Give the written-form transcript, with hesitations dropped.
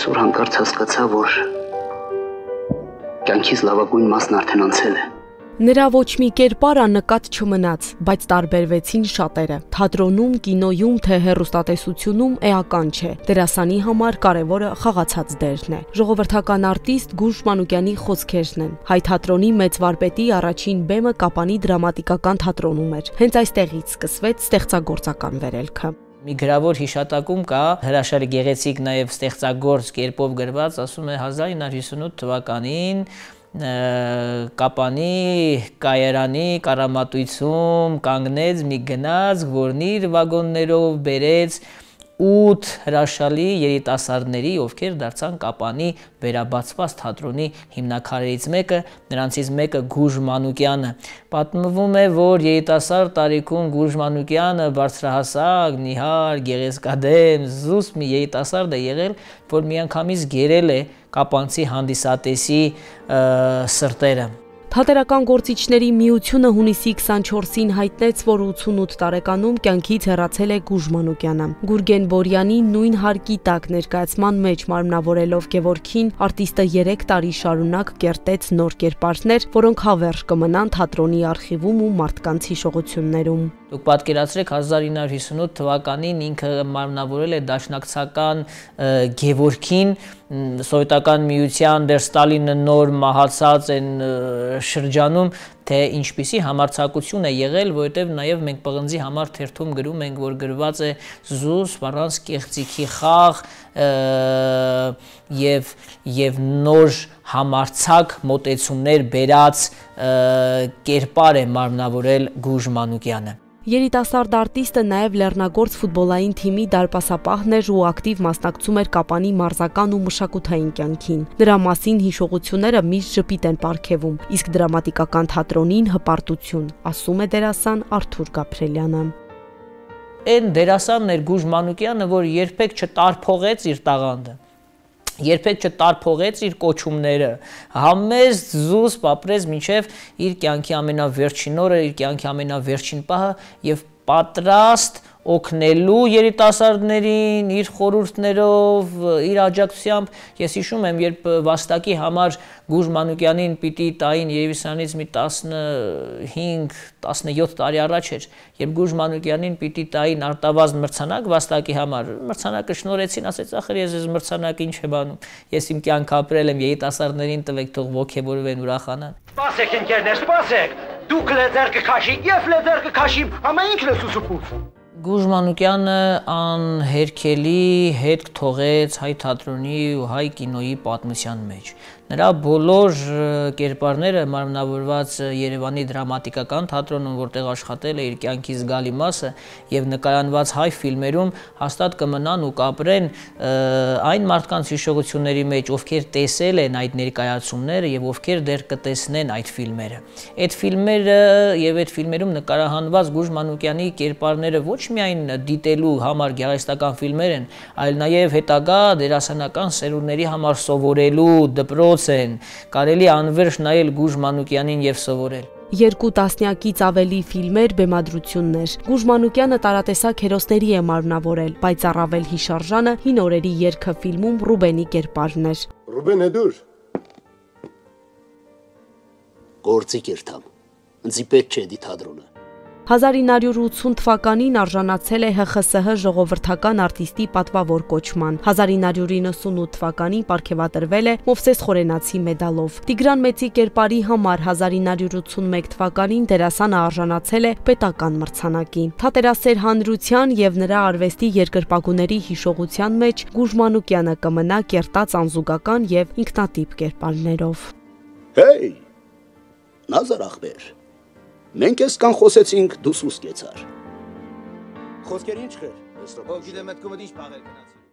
Այսօր հանկարծ հասկացա, որ կյանքիս լավագույն մասն արդեն անցել է։ Նրա ոչ մի կերպար աննկատ չմնաց, բայց տարբերվեցին շատերը։ Թատրոնում, կինոյում, թե հեռուստատեսությունում էական չէ։ Դերասանի համար կարևորը խաղացած դերն է։ Ժողովրդական արտիստ Գուրժ Մանուկյանի խոսքերն են։ Հայ թատրոնի մեծ վարպետի առաջին բեմը Կապանի դրամատիկական թատրոնում էր։ Հենց այստեղից սկսվեց ստեղծագործական վերելքը։ Մի գրավոր հիշատակում կա հրաշալի գեղեցիկ նաև ստեղծագործ կերպով գրված, ասում է 1958 թվականին Կապանի կայարանի կառամատույցում կանգնեց մի գնաց, որն իր վագոններով բերեց 8 հրաշալի երիտասարդների, ովքեր դարձան Կապանի վերաբացված թատրոնի հիմնաքարերից մեկը, նրանցից մեկը Գուրժ Մանուկյանը։ Պատմվում է, որ երիտասարդ տարիքում Գուրժ Մանուկյանը բարձրահասակ, նիհար, գեղեցկադեմ, զուսպ մի երիտասարդ է եղել, որ միանգամից գերել է կապանցի հանդիսատեսի սրտերը։ Թատերական գործիչների միությունը հունիսի 24-ին հայտնեց, որ 88 տարեկանում կյանքից հեռացել է Գուրժ Մանուկյանը։ Գուրգեն Բորյանի նույն հարկի տակ ներկայացման մեջ մարմնավորելով Գևորգին, արտիստը 3 տարի շարունակ կերտեց նոր կերպարներ, որոնք հավերժ կմնան թատրոնի արխիվում ու մարդկանց հիշողություններում։ Դուք պատկերացրեք 1958 թվականին ինքը մարմնավորել է դաշնակցական Գևորգին, Սովետական միության դեր Ստալինը նոր մահացած են շրջանում, թե ինչպիսի համարձակություն է եղել, որովհետև նաև մենք պղնձի համար թերթում գրում ենք, որ գրված է զուսպ առանց կեղծիքի խաղ եւ նոր համարձակ մոտեցումներ բերած կերպար է մարմնավորել Գուրժ Մանուկյանը։ Երիտասարդ արտիստը նաև լեռնագործ ֆուտբոլային թիմի դարպասապահն էր ու ակտիվ մասնակցում էր Կապանի մարզական ու մշակութային կյանքին։ Նրա մասին հիշողությունները միշտ ժպիտ են պարգևում, իսկ դրամատիկական թատրոնին հպարտություն, ասում է դերասան Արթուր Գաբրելյանը։ Այն դերասանն էր Գուրժ Մանուկյանը, որ երբեք չտարփողեց իր տաղանդը, երբեք չտարփողեց իր կոչումները, համեստ զուսպ ապրեց մինչև իր կյանքի ամենավերջին օրը, իր կյանքի ամենավերջին պահը եւ պատրաստ օգնելու երիտասարդներին իր խորհուրդներով, իր աջակցությամբ։ Ես հիշում եմ, երբ վաստակի համար Գուրժ Մանուկյանին պիտի տային երևի սրանից մի 15-17 տարի առաջ էր, երբ Գուրժ Մանուկյանին պիտի տային արտավազդ մրցանակ վաստակի համար, մրցանակը շնորհեցին, ասեց ախր ես այս մրցանակը ինչ է բանում, ես իմ կյանք ապրել եմ, երիտասարդներին տվեք, թող ոգևորվեն, ուրախանան։ Սպասեք ընկերներ, սպասեք, դուք լեզեր կքաշիք, ես լեզեր կքաշիմ, համա ինքն է սուսուփուց։ Գուրժ Մանուկյանը անհերքելի հետք թողեց հայ թատրոնի ու հայ կինոյի պատմության մեջ։ Նրա բոլոր կերպարները մարմնավորված Երևանի դրամատիկական թատրոնում, որտեղ աշխատել է իր կյանքի զգալի մասը եւ նկարանված հայ ֆիլմերում հաստատ կմնան ու կապրեն այն մարդկանց հիշողությունների մեջ, ովքեր տեսել են այդ ներկայացումները եւ ովքեր դեռ կտեսնեն այդ ֆիլմերը։ Այդ ֆիլմերը եւ այդ ֆիլմերում նկարահանված Գուրժ Մանուկյանի կերպարները ոչ միայն դիտելու համար գեղարվեստական ֆիլմեր են, այլ նաեւ հետագա դերասանական սերունդների համար սովորելու դպրոց են, կարելի անվերջ նայել Գուրժ Մանուկյանին եւ սովորել։ 2 տասնյակից ավելի ֆիլմեր, բեմադրություններ։ Գուրժ Մանուկյանը տարատեսակ հերոսների է մարմնավորել, բայց առավել հիշարժանը հին օրերի երգը ֆիլմում Ռուբենի կերպարն էր։ Ռուբեն է դուր։ Գործի կերտամ, ընձի պետք չէ դի թատրոնը։ 1980 թվականին արժանացել է ՀԽՍՀ ժողովրդական արտիստի պատվավոր կոչման։ 1998 թվականին պարգևատրվել է Մովսես Խորենացի մեդալով։ Տիգրան Մեծի կերպարի համար 1981 թվականին դերասանը արժանացել է պետական մրցանակի։ Թատերասեր հանրության եւ նրա արվեստի երկրպագուների հիշողության մեջ Գուրժ Մանուկյանը կմնա կերտած անզուգական եւ ինքնատիպ կերպարներով։ Հեյ, Նազար ախպեր, մենք այսքան խոսեցինք, դու սուս կեցար։ Խոսքեր ինչ խեր։ Գիտեմ այդ կոմեդի ինչ բաղեր գնացի։